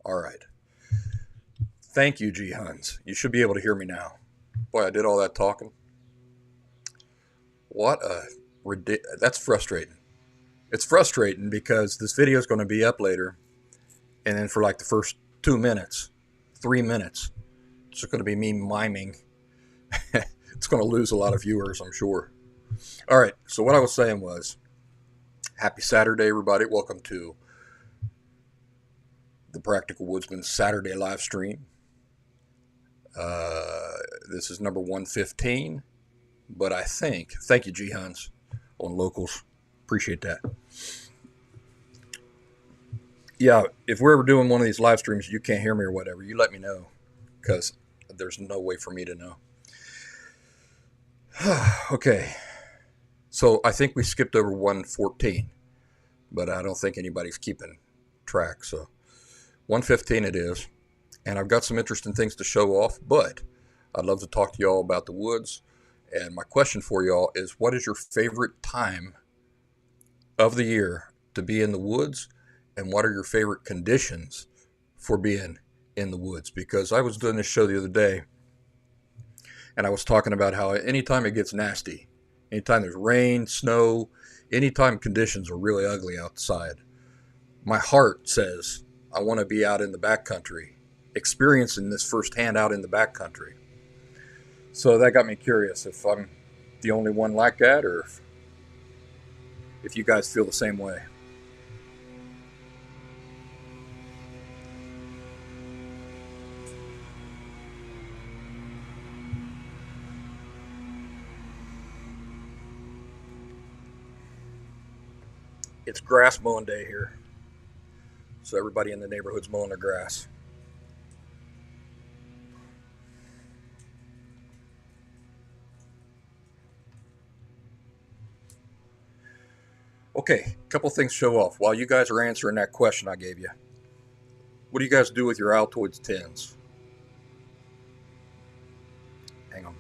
All right. Thank you, G Huns. You should be able to hear me now. Boy, I did all that talking. What a that's frustrating. It's frustrating because this video is going to be up later, and then for like the first 2 minutes, 3 minutes, it's just going to be me miming. It's going to lose a lot of viewers, I'm sure. All right. So what I was saying was, happy Saturday, everybody. Welcome to the Practical Woodsman Saturday live stream. This is number 115, but thank you, G Huns, on locals. Appreciate that. Yeah, if we're ever doing one of these live streams, you can't hear me or whatever, you let me know, because there's no way for me to know. Okay, so I think we skipped over 114, but I don't think anybody's keeping track, so 115 it is. And I've got some interesting things to show off, but I'd love to talk to y'all about the woods. And my question for y'all is, what is your favorite time of the year to be in the woods? And what are your favorite conditions for being in the woods? Because I was doing this show the other day, and I was talking about how anytime it gets nasty, anytime there's rain, snow, anytime conditions are really ugly outside, my heart says I want to be out in the backcountry, experiencing this firsthand out in the backcountry. So that got me curious if I'm the only one like that, or if you guys feel the same way. It's grass mowing day here, so everybody in the neighborhood's mowing their grass. Okay, a couple things show off. While you guys are answering that question I gave you, what do you guys do with your Altoids tins? Hang on.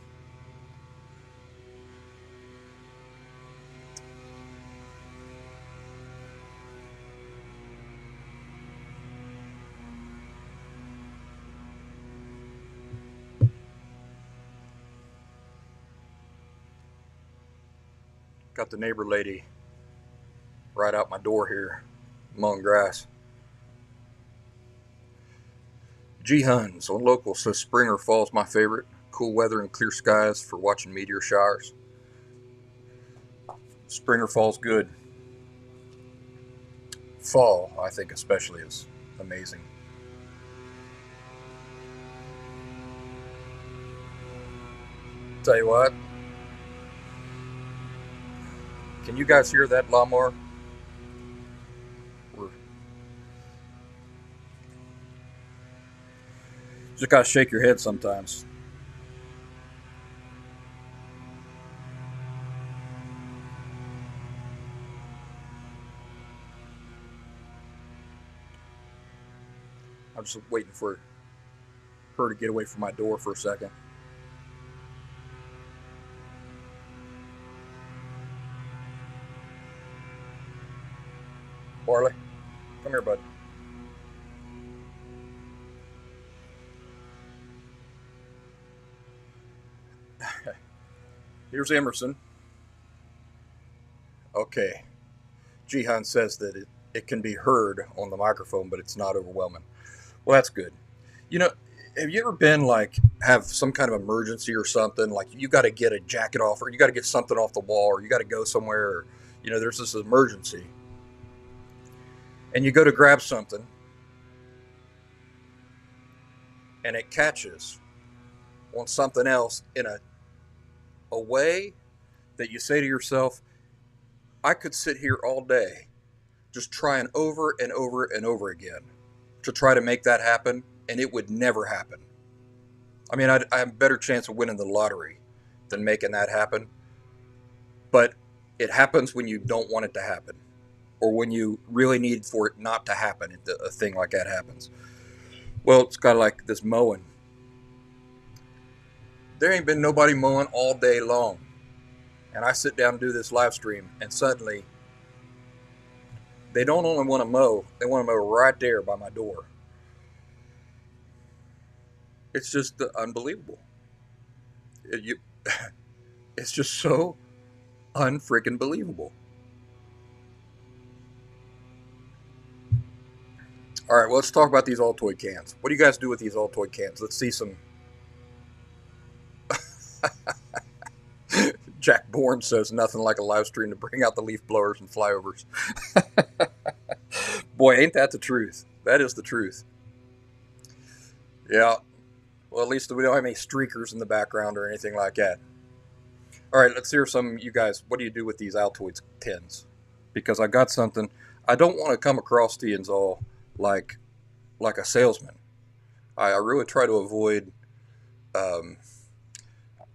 Got the neighbor lady right out my door here, mowing grass. G Huns on local says spring or fall's my favorite. Cool weather and clear skies for watching meteor showers. Spring or fall's good. Fall, I think especially, is amazing. Tell you what, can you guys hear that lawnmower? Just gotta shake your head sometimes. I'm just waiting for her to get away from my door for a second. Barley, come here, bud. Here's Emerson. Okay. Jihan says that it can be heard on the microphone, but it's not overwhelming. Well, that's good. You know, have you ever been like, have some kind of emergency or something? Like you got to get a jacket off, or you got to get something off the wall, or you got to go somewhere, or, there's this emergency. And you go to grab something, and it catches on something else in a way that you say to yourself, I could sit here all day just trying over and over and over again to try to make that happen, and it would never happen. I mean, I have a better chance of winning the lottery than making that happen, but it happens when you don't want it to happen, or when you really need for it not to happen, a thing like that happens. Well, it's kind of like this mowing. There ain't been nobody mowing all day long. And I sit down and do this live stream, and suddenly they don't only want to mow, they want to mow right there by my door. It's just unbelievable. You, it's just so unfreaking believable. All right, well, let's talk about these Altoid cans. What do you guys do with these Altoid cans? Let's see some. Jack Bourne says nothing like a live stream to bring out the leaf blowers and flyovers. Boy, ain't that the truth? That is the truth. Yeah. Well, at least we don't have any streakers in the background or anything like that. All right, let's hear some of you guys. What do you do with these Altoids tins? Because I got something. I don't want to come across to you all like a salesman. I really try to avoid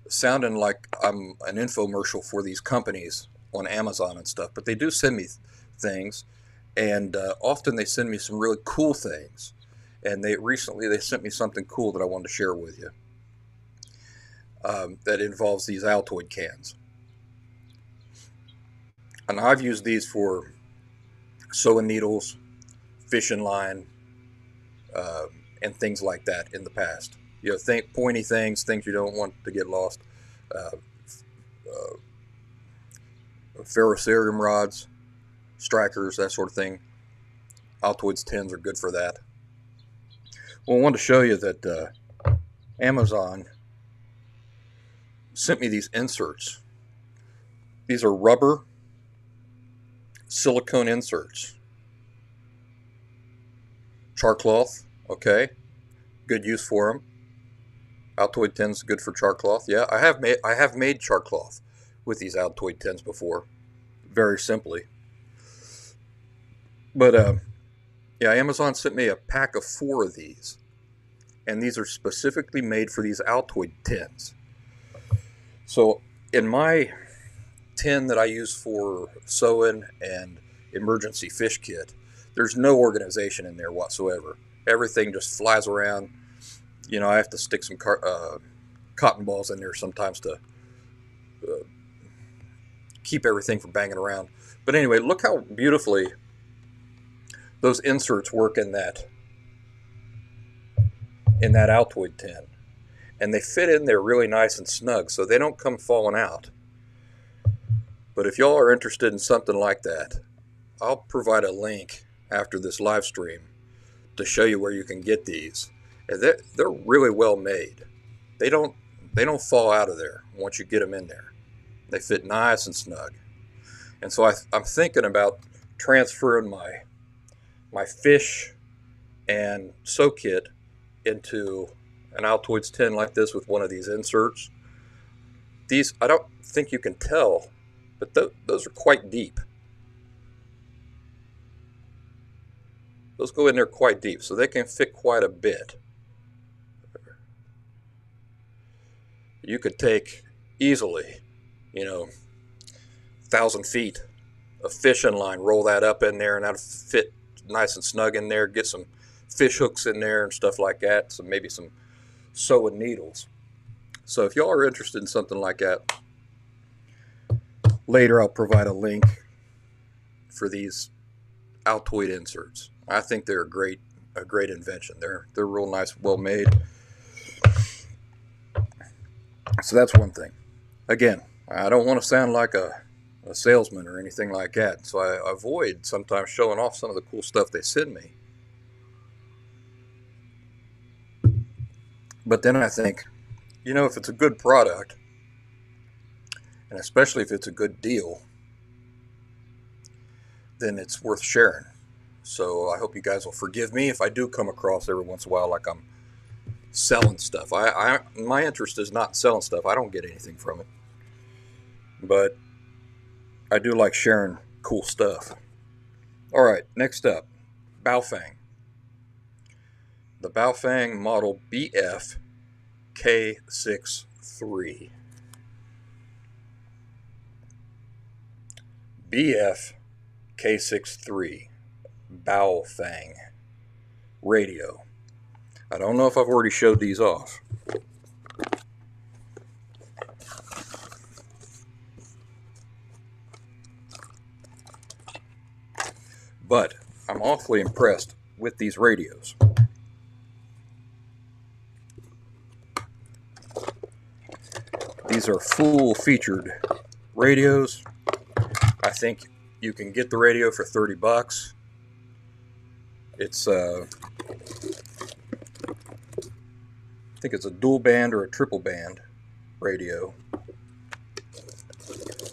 sounding like I'm an infomercial for these companies on Amazon and stuff. But they do send me things, and often they send me some really cool things. And recently they sent me something cool that I wanted to share with you. That involves these Altoid cans. And I've used these for sewing needles, fishing line, and things like that in the past. You know, pointy things you don't want to get lost. Ferrocerium rods, strikers, that sort of thing. Altoids tins are good for that. Well, I wanted to show you that Amazon sent me these inserts. These are rubber silicone inserts. Char cloth, okay, good use for them. Altoid tins good for char cloth. Yeah, I have made char cloth with these Altoid tins before, very simply. But yeah, Amazon sent me a pack of 4 of these, and these are specifically made for these Altoid tins. So in my tin that I use for sewing and emergency fish kit, there's no organization in there whatsoever. Everything just flies around. You know, I have to stick some cotton balls in there sometimes to keep everything from banging around. But anyway, look how beautifully those inserts work in that Altoid tin. And they fit in there really nice and snug, so they don't come falling out. But if y'all are interested in something like that, I'll provide a link after this live stream to show you where you can get these. And they're really well made. They don't fall out of there once you get them in there. They fit nice and snug. And so I'm thinking about transferring my fish and sew kit into an Altoids tin like this with one of these inserts. These, I don't think you can tell, but those are quite deep. Those go in there quite deep, so they can fit quite a bit. You could take easily, 1,000 feet of fishing line, roll that up in there, and that'll fit nice and snug in there. Get some fish hooks in there and stuff like that. So maybe some sewing needles. So if y'all are interested in something like that, later I'll provide a link for these Altoid inserts. I think they're a great invention. They're real nice, well made. So that's one thing. Again, I don't want to sound like a salesman or anything like that, so I avoid sometimes showing off some of the cool stuff they send me. But then I think, if it's a good product, and especially if it's a good deal, then it's worth sharing. So I hope you guys will forgive me if I do come across every once in a while like I'm selling stuff. My interest is not selling stuff. I don't get anything from it. But I do like sharing cool stuff. All right, next up, Baofeng. The Baofeng model BF K63. BF K63 Baofeng Radio. I don't know if I've already showed these off. But I'm awfully impressed with these radios. These are full-featured radios. I think you can get the radio for $30. It's I think it's a dual band or a triple band radio.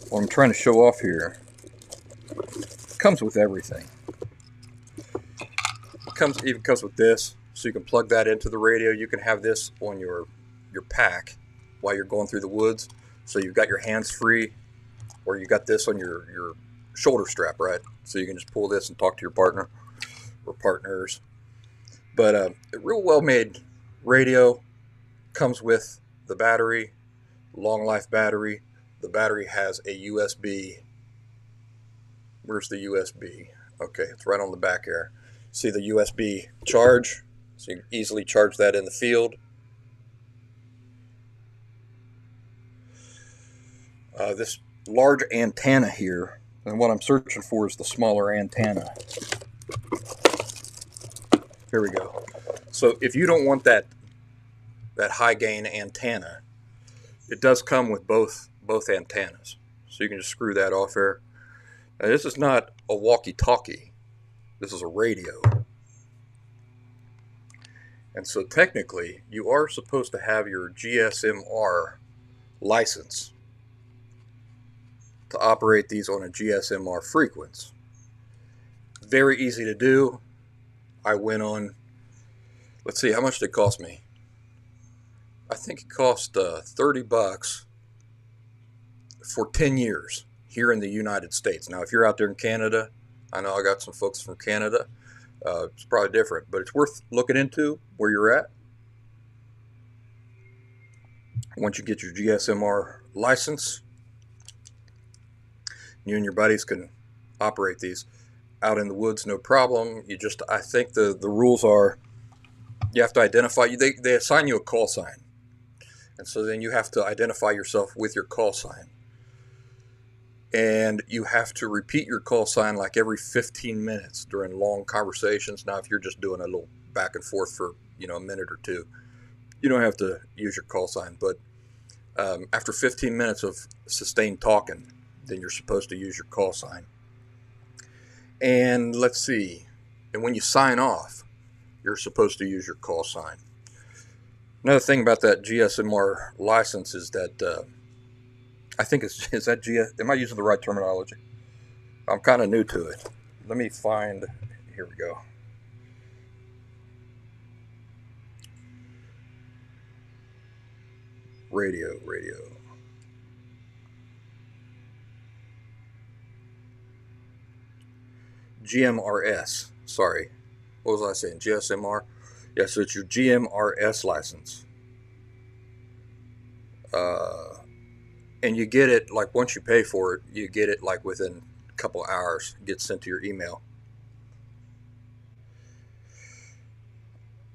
What I'm trying to show off here, it comes with everything. It even comes with this, so you can plug that into the radio. You can have this on your pack while you're going through the woods, so you've got your hands free, or you got this on your shoulder strap, right? So you can just pull this and talk to your partner or partners. But a real well-made radio comes with the battery, long life battery. The battery has a USB. Where's the USB? Okay, it's right on the back here. See the USB charge? So you can easily charge that in the field. This large antenna here, and what I'm searching for is the smaller antenna. Here we go. So if you don't want that high gain antenna, it does come with both antennas. So you can just screw that off there. Now, this is not a walkie-talkie. This is a radio. And so technically, you are supposed to have your GSMR license to operate these on a GSMR frequency. Very easy to do. I went on, let's see, how much did it cost me? I think it cost $30 for 10 years here in the United States. Now, if you're out there in Canada, I know I got some folks from Canada, it's probably different, but it's worth looking into where you're at. Once you get your GSMR license, you and your buddies can operate these out in the woods, no problem. I think the rules are, you have to identify, they assign you a call sign. And so then you have to identify yourself with your call sign. And you have to repeat your call sign like every 15 minutes during long conversations. Now, if you're just doing a little back and forth for, a minute or two, you don't have to use your call sign. But after 15 minutes of sustained talking, then you're supposed to use your call sign. And let's see, and when you sign off, you're supposed to use your call sign. Another thing about that GSMR license is that I think am I using the right terminology? I'm kind of new to it. Let me find, here we go. Radio. GMRS, sorry. What was I saying? GSMR? Yeah, so it's your GMRS license. And you get it, like once you pay for it, you get it like within a couple hours. It gets sent to your email.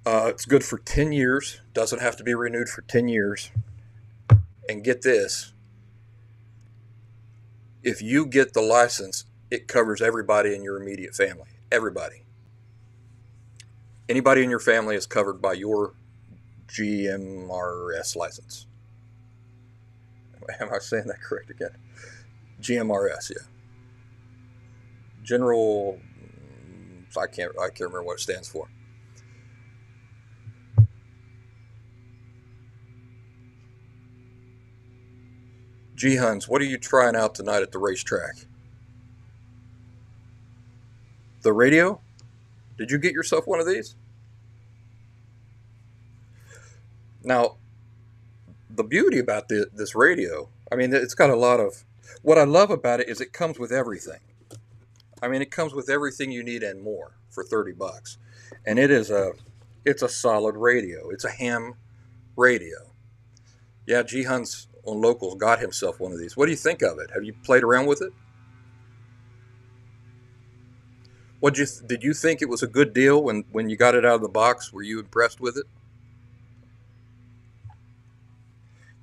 It's good for 10 years. Doesn't have to be renewed for 10 years. And get this, if you get the license, it covers everybody in your immediate family. Everybody. Anybody in your family is covered by your GMRS license. Am I saying that correct again? GMRS, yeah. General, I can't remember what it stands for. G-Huns, what are you trying out tonight at the racetrack? The radio? Did you get yourself one of these? Now, the beauty about this radio, I mean, it's got a lot of, what I love about it is it comes with everything. I mean, it comes with everything you need and more for $30. And it's a solid radio. It's a ham radio. Yeah, G-Huns on Locals got himself one of these. What do you think of it? Have you played around with it? Did you think it was a good deal when you got it out of the box? Were you impressed with it?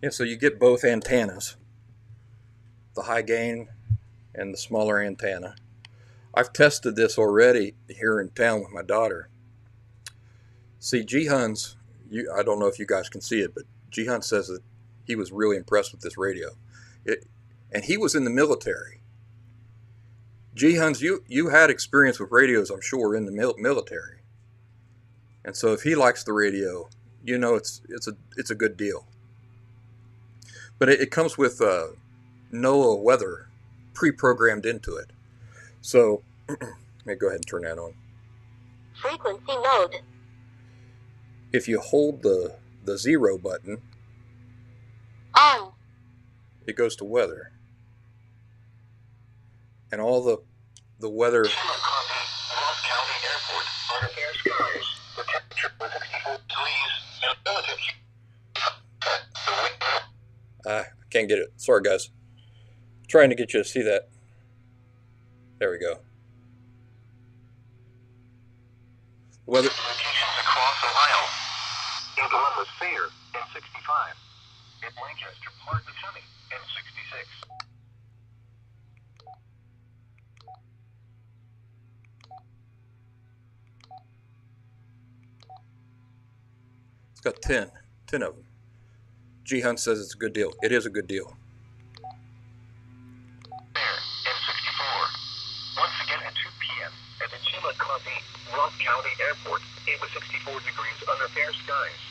Yeah, so you get both antennas, the high gain and the smaller antenna. I've tested this already here in town with my daughter. See, G-Huns, I don't know if you guys can see it, but G-Huns says that he was really impressed with this radio. And he was in the military. G-Huns, you had experience with radios, I'm sure, in the military. And so if he likes the radio, you know it's a good deal. But it comes with NOAA weather pre-programmed into it. So let me go ahead and turn that on. Frequency mode. If you hold the 0 button, on, it goes to weather. And all the weather. Ross County Airport, under fair skies. The temperature was 64 degrees and relative. I can't get it. Sorry, guys. Trying to get you to see that. There we go. Weather. Locations across Ohio. In Columbus, fair and 65. In Lancaster, partly sunny and 66. It's got 10 of them. G-Hunt says it's a good deal. It is a good deal. Fair and 64. Once again at 2 p.m. at the Chima County, Ross County Airport, it was 64 degrees under fair skies.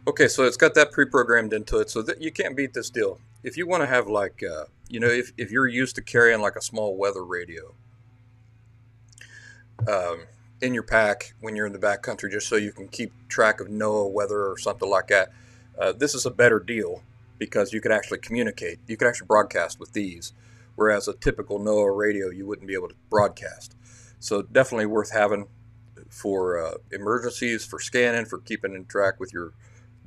Okay, so it's got that pre-programmed into it, so that you can't beat this deal. If you want to have like, if you're used to carrying like a small weather radio in your pack when you're in the backcountry, just so you can keep track of NOAA weather or something like that, this is a better deal because you could actually communicate. You could actually broadcast with these, whereas a typical NOAA radio you wouldn't be able to broadcast. So definitely worth having for emergencies, for scanning, for keeping in track with your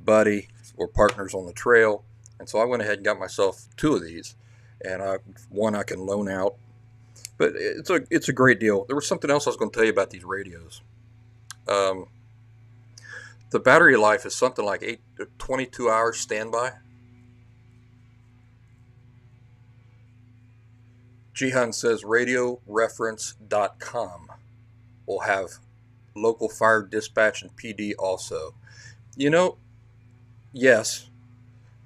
buddy or partners on the trail. And so I went ahead and got myself 2 of these, and one I can loan out. But it's a great deal. There was something else I was going to tell you about these radios. The battery life is something like 22 hours standby. Jihan says radioreference.com will have local fire dispatch and PD also. Yes,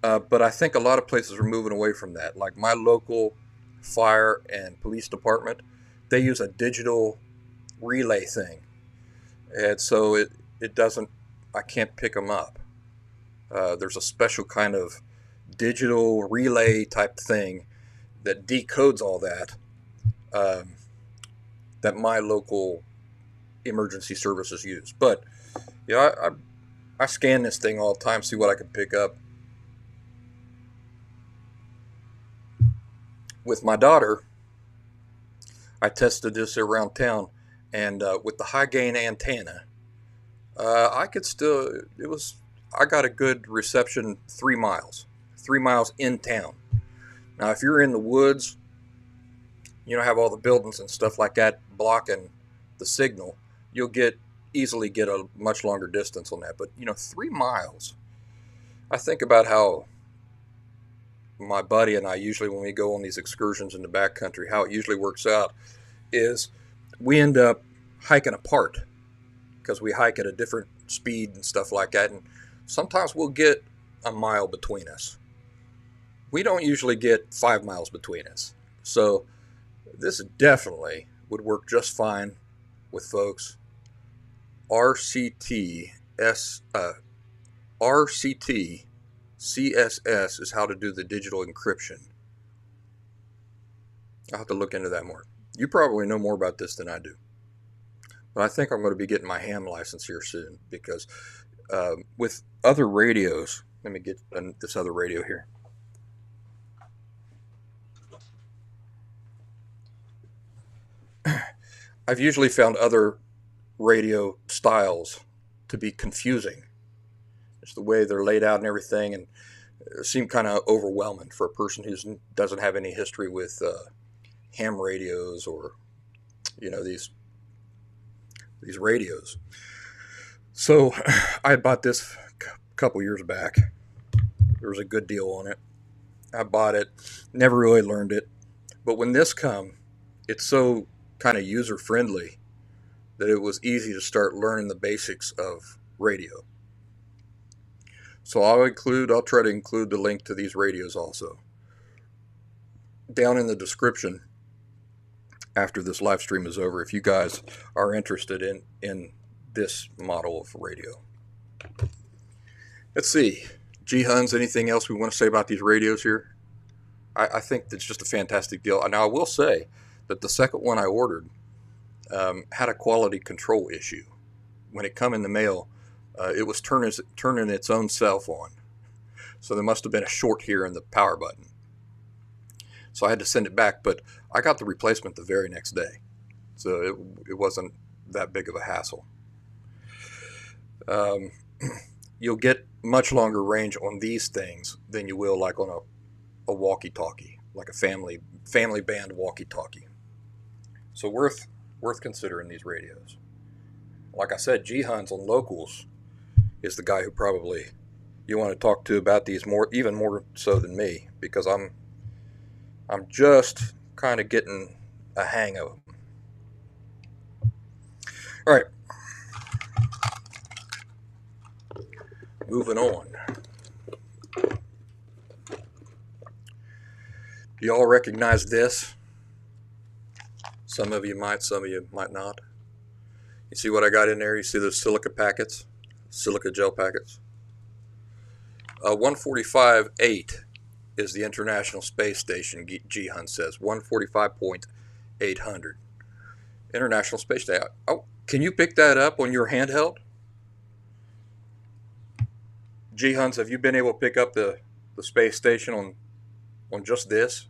but I think a lot of places are moving away from that. Like my local fire and police department, they use a digital relay thing. And so it doesn't, I can't pick them up. There's a special kind of digital relay type thing that decodes all that, that my local emergency services use. But, I scan this thing all the time, see what I can pick up. With my daughter, I tested this around town, and with the high gain antenna, I got a good reception 3 miles in town. Now, if you're in the woods, have all the buildings and stuff like that blocking the signal, you'll easily get a much longer distance on that. But 3 miles. I think about how my buddy and I usually, when we go on these excursions in the backcountry, how it usually works out is we end up hiking apart because we hike at a different speed and stuff like that. And sometimes we'll get a mile between us. We don't usually get 5 miles between us. So this definitely would work just fine with folks. RCT CSS is how to do the digital encryption. I'll have to look into that more. You probably know more about this than I do. But I think I'm going to be getting my ham license here soon because with other radios, let me get this other radio here. I've usually found other radio styles to be confusing. It's the way they're laid out and everything, and seem kind of overwhelming for a person who doesn't have any history with ham radios or these radios. So I bought this a couple years back. There was a good deal on it. I bought it, never really learned it, but when this come, it's so kind of user friendly that it was easy to start learning the basics of radio. So I'll try to include the link to these radios also down in the description after this live stream is over, if you guys are interested in this model of radio. Let's see. G-Huns, anything else we want to say about these radios here? I think it's just a fantastic deal. Now, I will say that the second one I ordered had a quality control issue. When it come in the mail, it was turning its own self on. So there must have been a short here in the power button. So I had to send it back, but I got the replacement the very next day. So it wasn't that big of a hassle. You'll get much longer range on these things than you will like on a walkie-talkie, like a family band walkie-talkie. So worth considering these radios. Like I said, G-Huns on locals is the guy who probably you want to talk to about these even more so than me, because I'm just kind of getting a hang of them. All right. Moving on. Do y'all recognize this? Some of you might, some of you might not. You see what I got in there? You see those silica packets? Silica gel packets? 145.8 is the International Space Station, G-Hun says. 145.800. International Space Station. Oh, can you pick that up on your handheld? G-Huns, have you been able to pick up the space station on just this?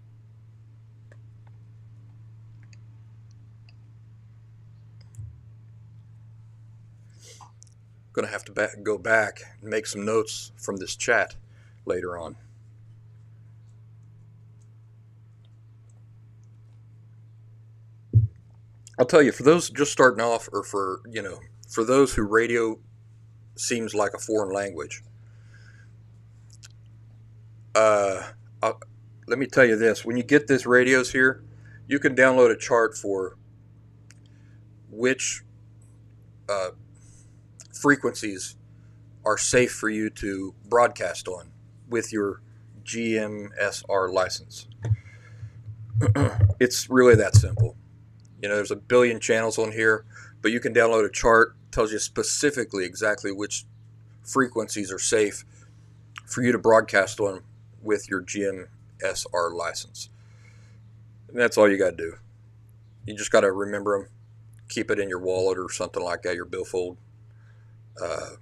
Going to have to go back and make some notes from this chat later on. I'll tell you, for those just starting off, or for those who radio seems like a foreign language, let me tell you this. When you get these radios here, you can download a chart for which frequencies are safe for you to broadcast on with your GMSR license. It's really that simple. There's a billion channels on here, but you can download a chart, tells you specifically exactly which frequencies are safe for you to broadcast on with your GMSR license. And that's all you got to do. You just got to remember them, keep it in your wallet or something like that, your billfold,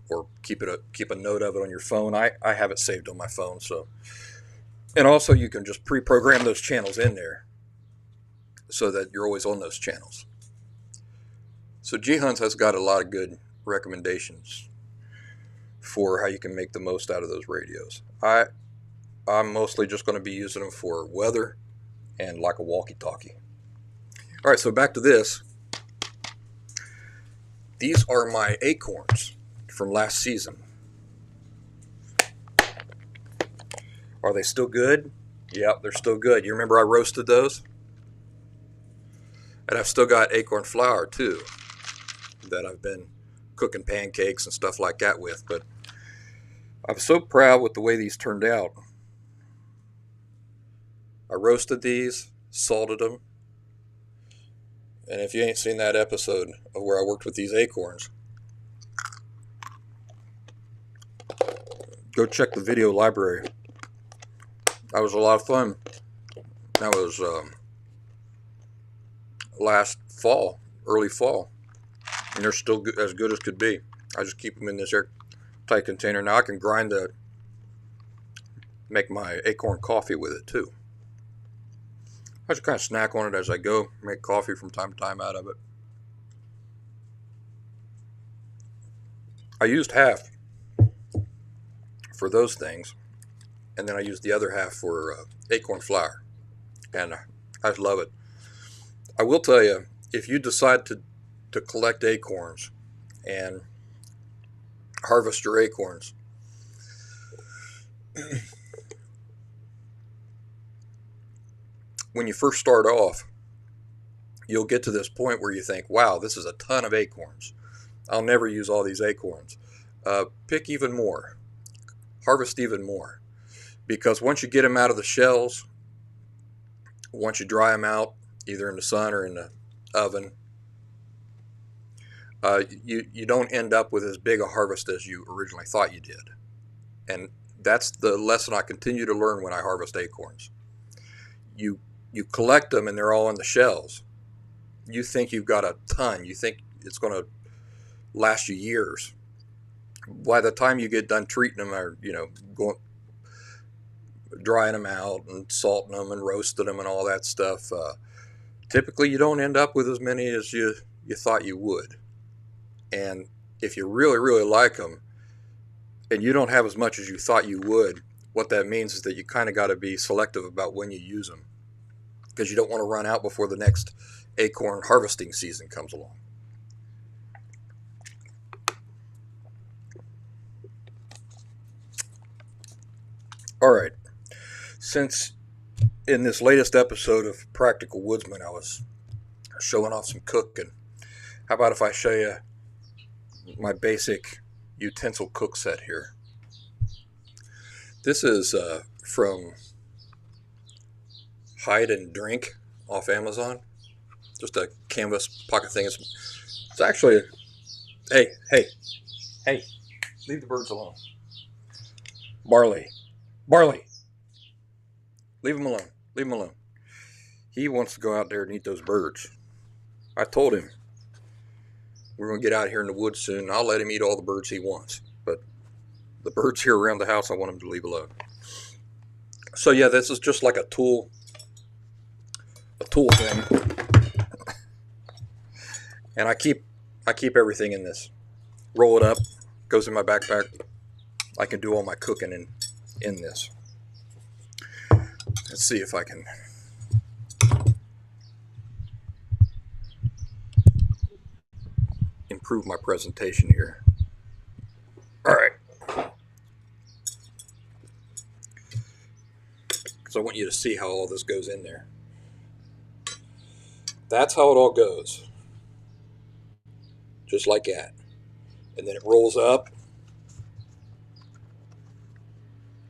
or keep a note of it on your phone. I have it saved on my phone. So, and also you can just pre-program those channels in there so that you're always on those channels. So G-Huns has got a lot of good recommendations for how you can make the most out of those radios. I'm mostly just going to be using them for weather and like a walkie-talkie. All right, so back to this. These are my acorns from last season. Are they still good? Yep, they're still good. You remember I roasted those? And I've still got acorn flour too that I've been cooking pancakes and stuff like that with. But I'm so proud with the way these turned out. I roasted these, salted them. And if you ain't seen that episode of where I worked with these acorns, go check the video library. That was a lot of fun. That was last fall, early fall. And they're still as good as could be. I just keep them in this airtight container. Now I can make my acorn coffee with it too. I just kind of snack on it as I go, make coffee from time to time out of it. I used half for those things, and then I used the other half for acorn flour, and I love it. I will tell you, if you decide to collect acorns and harvest your acorns, when you first start off, you'll get to this point where you think, wow, this is a ton of acorns. I'll never use all these acorns. Pick even more. harvest even more, because once you get them out of the shells, once you dry them out, either in the sun or in the oven, you don't end up with as big a harvest as you originally thought you did. And that's the lesson I continue to learn when I harvest acorns. You collect them and they're all in the shells. You think you've got a ton. You think it's going to last you years. By the time you get done treating them, or drying them out and salting them and roasting them and all that stuff, typically you don't end up with as many as you thought you would. And if you really, really like them and you don't have as much as you thought you would, what that means is that you kind of got to be selective about when you use them, because you don't want to run out before the next acorn harvesting season comes along. All right. Since in this latest episode of Practical Woodsman I was showing off some cooking, how about if I show you my basic utensil cook set here? This is from Hide and Drink off Amazon. Just a canvas pocket thing. It's actually hey, leave the birds alone. Barley, leave him alone. He wants to go out there and eat those birds. I told him we're going to get out here in the woods soon. I'll let him eat all the birds he wants, but the birds here around the house I want him to leave alone. So yeah, this is just like a tool thing, and I keep everything in this. Roll it up, goes in my backpack. I can do all my cooking in this. Let's see if I can improve my presentation here. All right. Because I want you to see how all this goes in there. That's how it all goes. Just like that. And then it rolls up.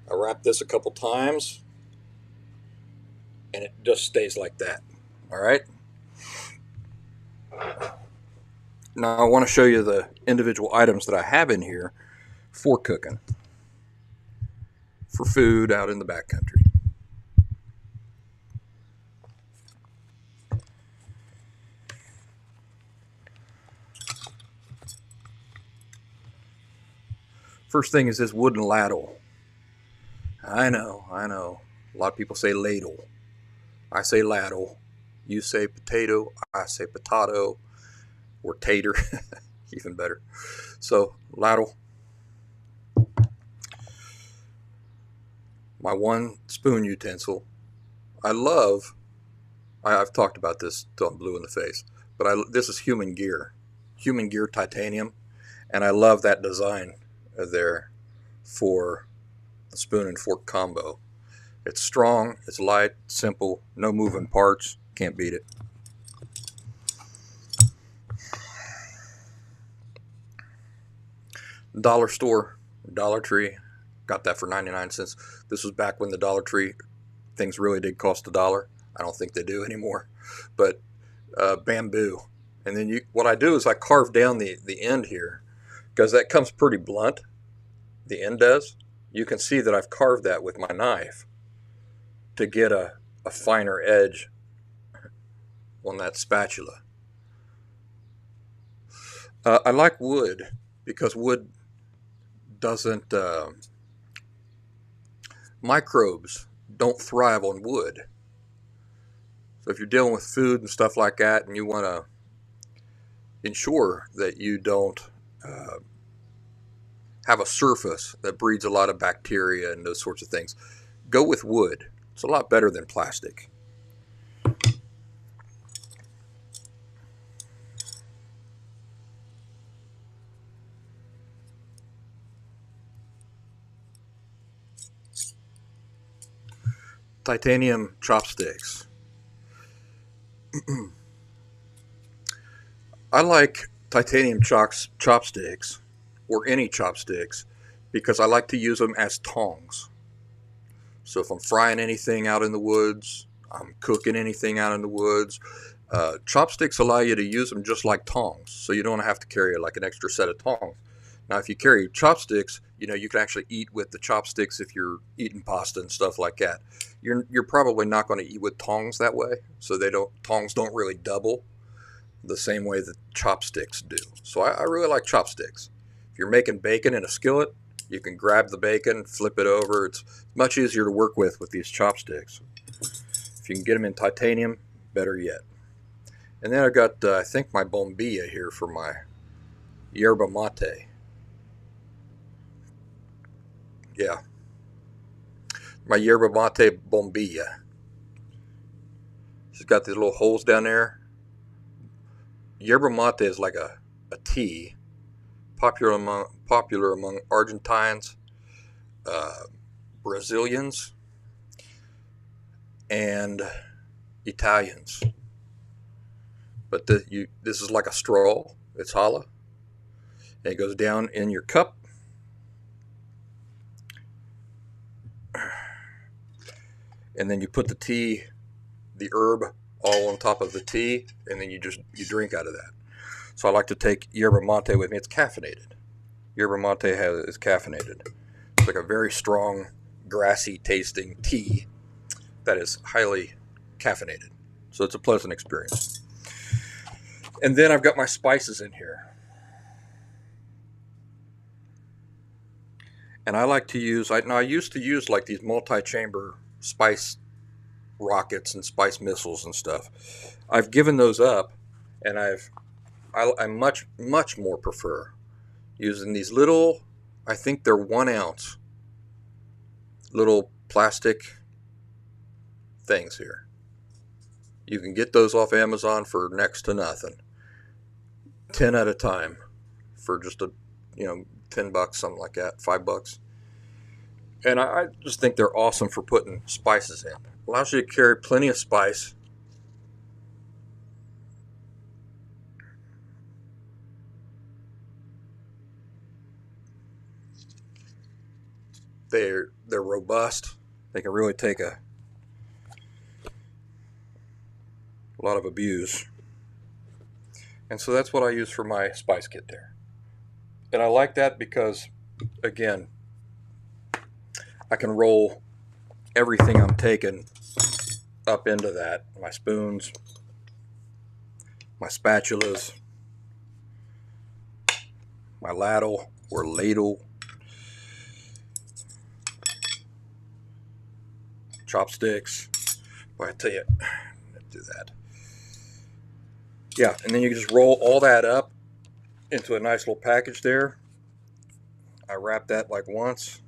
I wrap this a couple times. And it just stays like that. All right. Now I want to show you the individual items that I have in here for cooking, for food out in the backcountry. First thing is this wooden ladle. I know. A lot of people say ladle. I say ladle. You say potato. I say potato. Or tater. Even better. So, ladle. My one spoon utensil. I've talked about this till I'm blue in the face, but this is Human Gear titanium, and I love that design there for the spoon and fork combo. It's strong, it's light, simple, no moving parts, can't beat it. Dollar store, Dollar Tree, got that for 99 cents. This was back when the Dollar Tree things really did cost $1. I don't think they do anymore, but bamboo. And then what I do is I carve down the end here, because that comes pretty blunt. The end does. You can see that I've carved that with my knife to get a finer edge on that spatula. I like wood because wood doesn't, microbes don't thrive on wood. So if you're dealing with food and stuff like that and you want to ensure that you don't have a surface that breeds a lot of bacteria and those sorts of things, go with wood. It's a lot better than plastic. Titanium chopsticks. I like titanium chopsticks, or any chopsticks, because I like to use them as tongs. So if I'm frying anything out in the woods, I'm cooking anything out in the woods, chopsticks allow you to use them just like tongs, so you don't have to carry like an extra set of tongs. Now, if you carry chopsticks, you know, you can actually eat with the chopsticks if you're eating pasta and stuff like that. You're probably not going to eat with tongs that way, so tongs don't really double the same way that chopsticks do. So I really like chopsticks. If you're making bacon in a skillet, you can grab the bacon, flip it over. It's much easier to work with these chopsticks. If you can get them in titanium, better yet. And then I've got, I think, my bombilla here for my yerba mate. Yeah. My yerba mate bombilla. It's got these little holes down there. Yerba mate is like a tea, popular among Argentines, Brazilians, and Italians. But this is like a straw. It's hollow. And it goes down in your cup. And then you put the herb all on top of the tea, and then you drink out of that. So I like to take yerba mate with me. It's caffeinated. Yerba mate is caffeinated. It's like a very strong, grassy tasting tea that is highly caffeinated. So it's a pleasant experience. And then I've got my spices in here. And I like to use, I used to use like these multi-chamber spice rockets and spice missiles and stuff. I've given those up, and I much more prefer using these little, I think they're 1 ounce little plastic things here. You can get those off Amazon for next to nothing. 10 at a time for just $10, something like that, $5. And I just think they're awesome for putting spices in. Allows you to carry plenty of spice. They're robust. They can really take a lot of abuse. And so that's what I use for my spice kit there. And I like that because, again, I can roll everything I'm taking up into that. My spoons, my spatulas, my ladle or ladle, chopsticks. Boy, I tell you, let's do that. Yeah, and then you can just roll all that up into a nice little package there. I wrap that like once.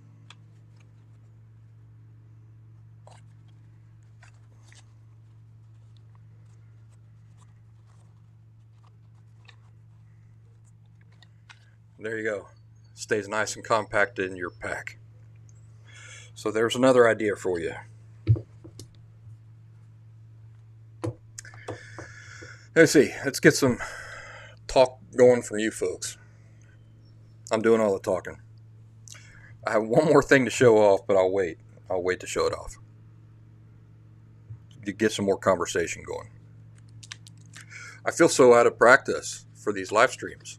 There you go. Stays nice and compacted in your pack. So there's another idea for you. Let's see. Let's get some talk going from you folks. I'm doing all the talking. I have one more thing to show off, but I'll wait. I'll wait to show it off. To get some more conversation going. I feel so out of practice for these live streams.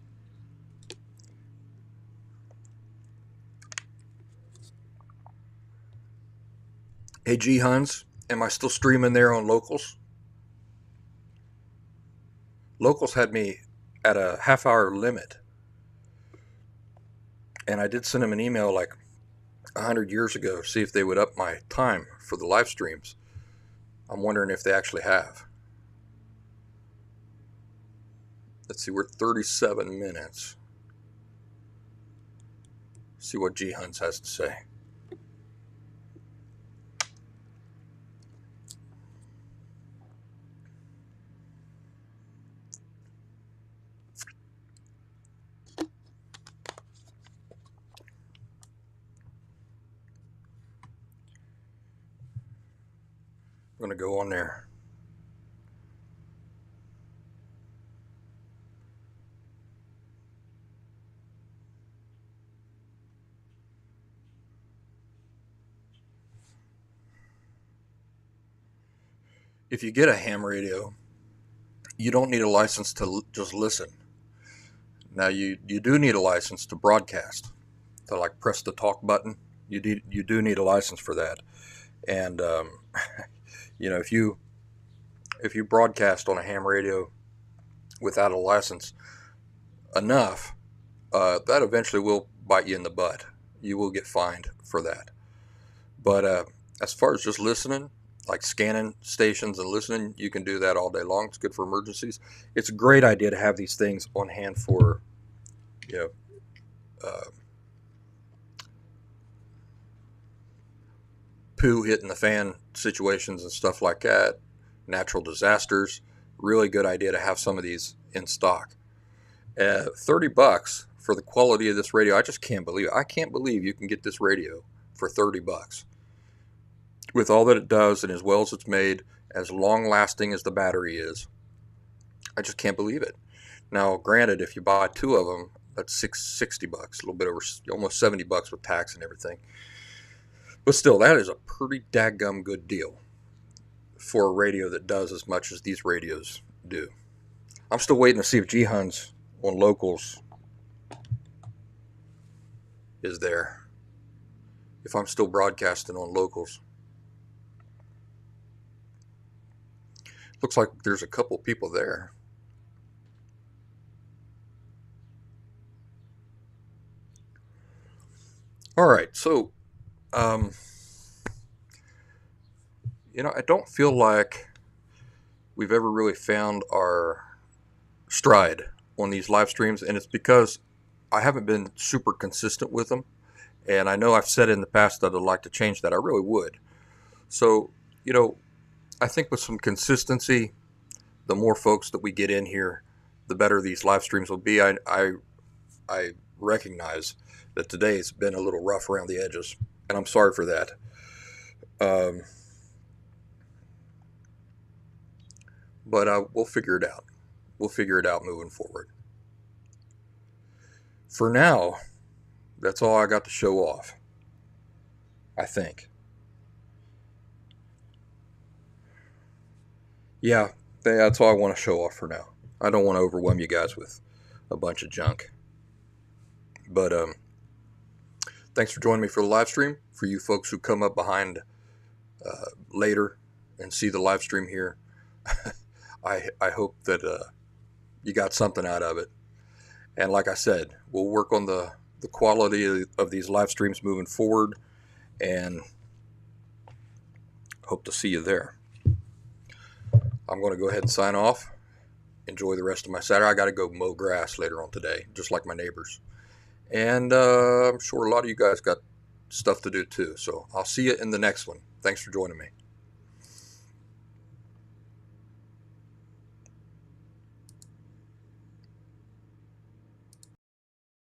Hey G Huns, am I still streaming there on Locals? Locals had me at a half-hour limit. And I did send them an email like 100 years ago to see if they would up my time for the live streams. I'm wondering if they actually have. Let's see, we're at 37 minutes. See what G Huns has to say. I'm going to go on there. if you get a ham radio, you don't need a license to just listen. Now you do need a license to broadcast, to like press the talk button. You do need a license for that. And if you broadcast on a ham radio without a license enough, that eventually will bite you in the butt. You will get fined for that. But as far as just listening, like scanning stations and listening, you can do that all day long. It's good for emergencies. It's a great idea to have these things on hand for, poo hitting the fan situations and stuff like that, natural disasters. Really good idea to have some of these in stock. $30 for the quality of this radio. I just can't believe it. I can't believe you can get this radio for $30 with all that it does and as well as it's made, as long lasting as the battery is. I just can't believe it. Now, granted, if you buy two of them, that's $60, a little bit over, almost $70 with tax and everything. But still, that is a pretty dadgum good deal for a radio that does as much as these radios do. I'm still waiting to see if Jihan's on locals is there. If I'm still broadcasting on locals. Looks like there's a couple people there. All right, so, I don't feel like we've ever really found our stride on these live streams, and it's because I haven't been super consistent with them. And I know I've said in the past that I'd like to change that. I really would. So, I think with some consistency, the more folks that we get in here, the better these live streams will be. I recognize that today's been a little rough around the edges, and I'm sorry for that. But we'll figure it out. We'll figure it out moving forward. For now, that's all I got to show off, I think. Yeah, that's all I want to show off for now. I don't want to overwhelm you guys with a bunch of junk. But thanks for joining me for the live stream. For you folks who come up behind later and see the live stream here, I hope that you got something out of it. And like I said, we'll work on the quality of these live streams moving forward, and hope to see you there. I'm going to go ahead and sign off. Enjoy the rest of my Saturday. I got to go mow grass later on today, just like my neighbors. And I'm sure a lot of you guys got stuff to do too. So I'll see you in the next one. Thanks for joining me.